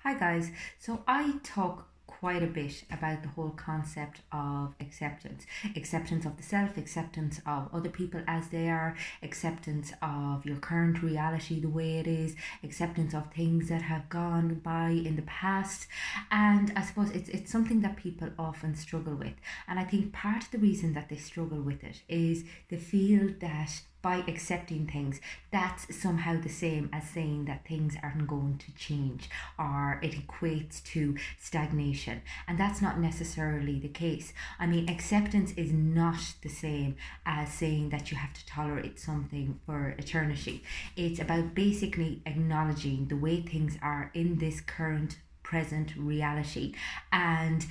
Hi guys. So I talk quite a bit about the whole concept of acceptance. Acceptance of the self, acceptance of other people as they are, acceptance of your current reality the way it is, acceptance of things that have gone by in the past. And I suppose it's something that people often struggle with. And I think part of the reason that they struggle with it is they feel that by accepting things, that's somehow the same as saying that things aren't going to change, or it equates to stagnation. And that's not necessarily the case. I mean, acceptance is not the same as saying that you have to tolerate something for eternity. It's about basically acknowledging the way things are in this current present reality. And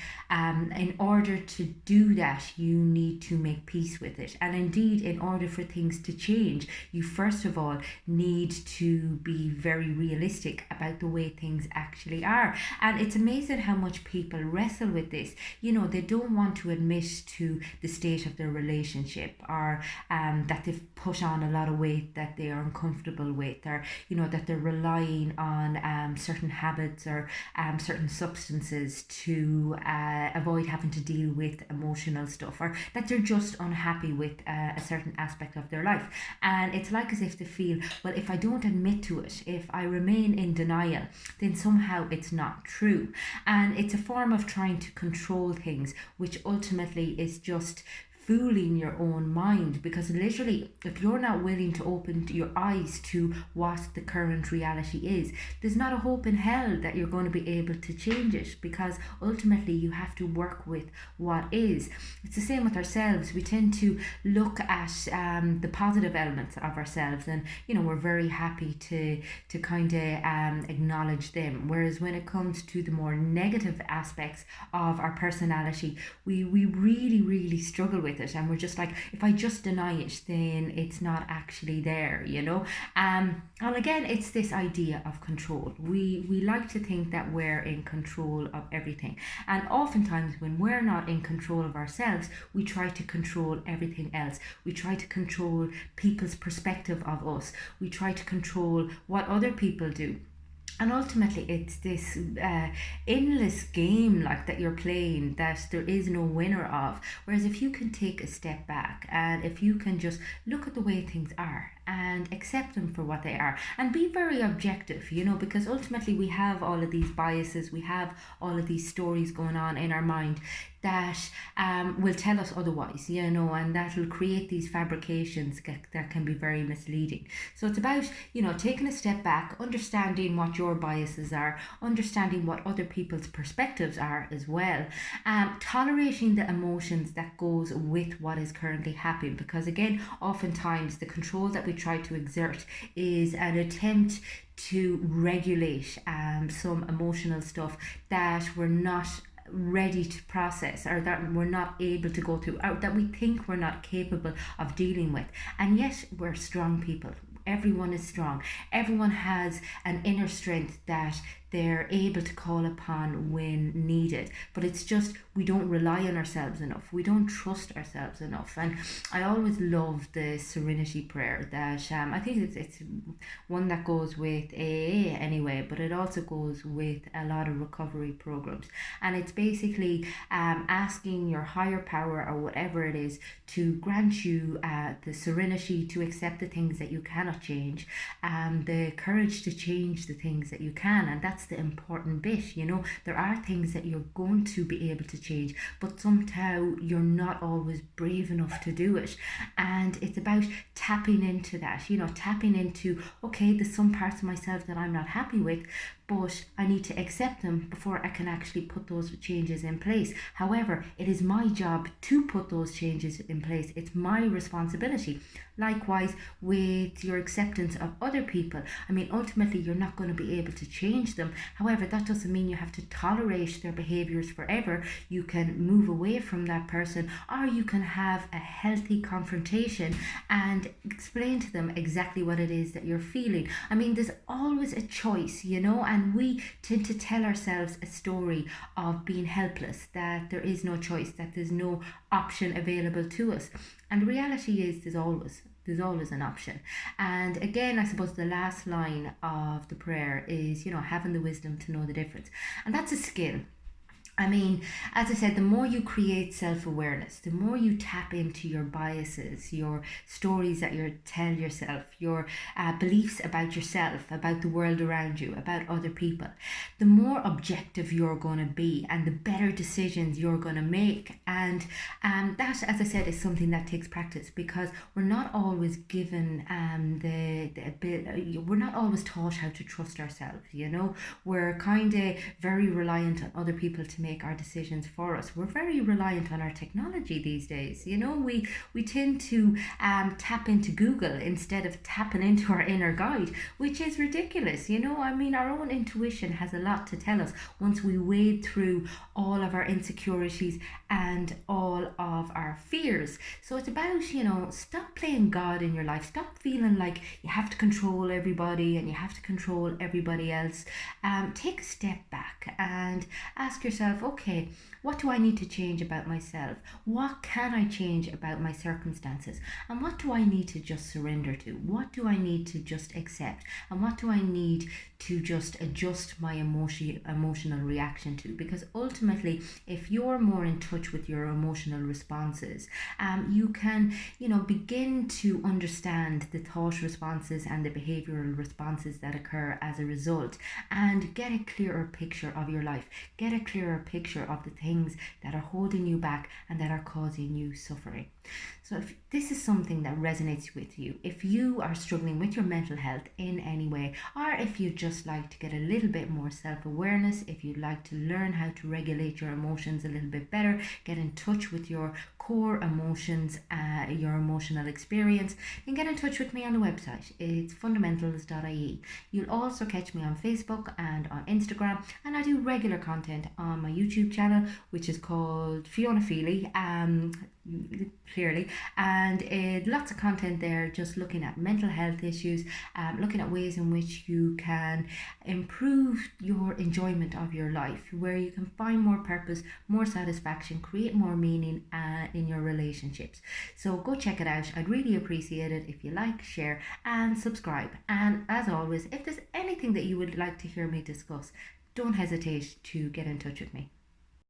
in order to do that, you need to make peace with it. And indeed, in order for things to change, you first of all need to be very realistic about the way things actually are. And it's amazing how much people wrestle with this. They don't want to admit to the state of their relationship, or that they've put on a lot of weight that they are uncomfortable with, or that they're relying on certain habits or certain substances to avoid having to deal with emotional stuff, or that they're just unhappy with a certain aspect of their life. And it's like as if they feel, well, if I don't admit to it, if I remain in denial, then somehow it's not true. And it's a form of trying to control things, which ultimately is just fooling your own mind, because literally if you're not willing to open your eyes to what the current reality is, there's not a hope in hell that you're going to be able to change it, because ultimately you have to work with what is. It's the same with ourselves. We tend to look at the positive elements of ourselves, and we're very happy to kind of acknowledge them, whereas when it comes to the more negative aspects of our personality, we really struggle with it, and we're just like, if I just deny it, then it's not actually there. And again, it's this idea of control. We like to think that we're in control of everything, and oftentimes when we're not in control of ourselves, we try to control everything else. We try to control people's perspective of us. We try to control what other people do. And ultimately it's this endless game like that you're playing, that there is no winner of. Whereas if you can take a step back, and if you can just look at the way things are and accept them for what they are, and be very objective, because ultimately we have all of these biases, we have all of these stories going on in our mind that will tell us otherwise, and that will create these fabrications that can be very misleading. So it's about, taking a step back, understanding what your biases are, understanding what other people's perspectives are as well, tolerating the emotions that goes with what is currently happening, because again, oftentimes the control that we try to exert is an attempt to regulate some emotional stuff that we're not ready to process, or that we're not able to go through, or that we think we're not capable of dealing with. And yet we're strong people. Everyone is strong. Everyone has an inner strength that they're able to call upon when needed. But it's just we don't rely on ourselves enough. We don't trust ourselves enough. And I always love the serenity prayer that I think it's one that goes with AA anyway, but it also goes with a lot of recovery programs. And it's basically asking your higher power, or whatever it is, to grant you the serenity to accept the things that you cannot change, the courage to change the things that you can. And that's the important bit. There are things that you're going to be able to change, but somehow you're not always brave enough to do it. And it's about tapping into that, tapping into, okay, there's some parts of myself that I'm not happy with, but I need to accept them before I can actually put those changes in place. However, it is my job to put those changes in place. It's my responsibility. Likewise, with your acceptance of other people, I mean, ultimately, you're not going to be able to change them. However, that doesn't mean you have to tolerate their behaviors forever. You can move away from that person, or you can have a healthy confrontation and explain to them exactly what it is that you're feeling. I mean, there's always a choice, and we tend to tell ourselves a story of being helpless, that there is no choice, that there's no option available to us. And the reality is there's always There's always an option. And again, I suppose the last line of the prayer is, having the wisdom to know the difference. And that's a skill. I mean, as I said, the more you create self awareness, the more you tap into your biases, your stories that you tell yourself, your beliefs about yourself, about the world around you, about other people, the more objective you're going to be and the better decisions you're going to make. And that, as I said, is something that takes practice, because we're not always given we're not always taught how to trust ourselves, We're kind of very reliant on other people to make our decisions for us. We're very reliant on our technology these days. We tend to tap into Google instead of tapping into our inner guide, which is ridiculous. I mean, our own intuition has a lot to tell us once we wade through all of our insecurities and all of our fears. So it's about, stop playing God in your life. Stop feeling like you have to control everybody and you have to control everybody else. Take a step back and ask yourself, okay, what do I need to change about myself? What can I change about my circumstances? And what do I need to just surrender to? What do I need to just accept? And what do I need to just adjust my emotional reaction to? Because ultimately, if you're more in touch with your emotional responses, you can, begin to understand the thought responses and the behavioral responses that occur as a result, and get a clearer picture of your life. Get a clearer picture of the things that are holding you back and that are causing you suffering. So if this is something that resonates with you, if you are struggling with your mental health in any way, or if you'd just like to get a little bit more self-awareness, if you'd like to learn how to regulate your emotions a little bit better, get in touch with your core emotions, your emotional experience, then get in touch with me on the website. It's fundamentals.ie. You'll also catch me on Facebook and on Instagram, and I do regular content on my YouTube channel, which is called Fiona Feely, clearly, and lots of content there, just looking at mental health issues, looking at ways in which you can improve your enjoyment of your life, where you can find more purpose, more satisfaction, create more meaning in your relationships. So go check it out. I'd really appreciate it if you like, share and subscribe. And as always, if there's anything that you would like to hear me discuss, don't hesitate to get in touch with me.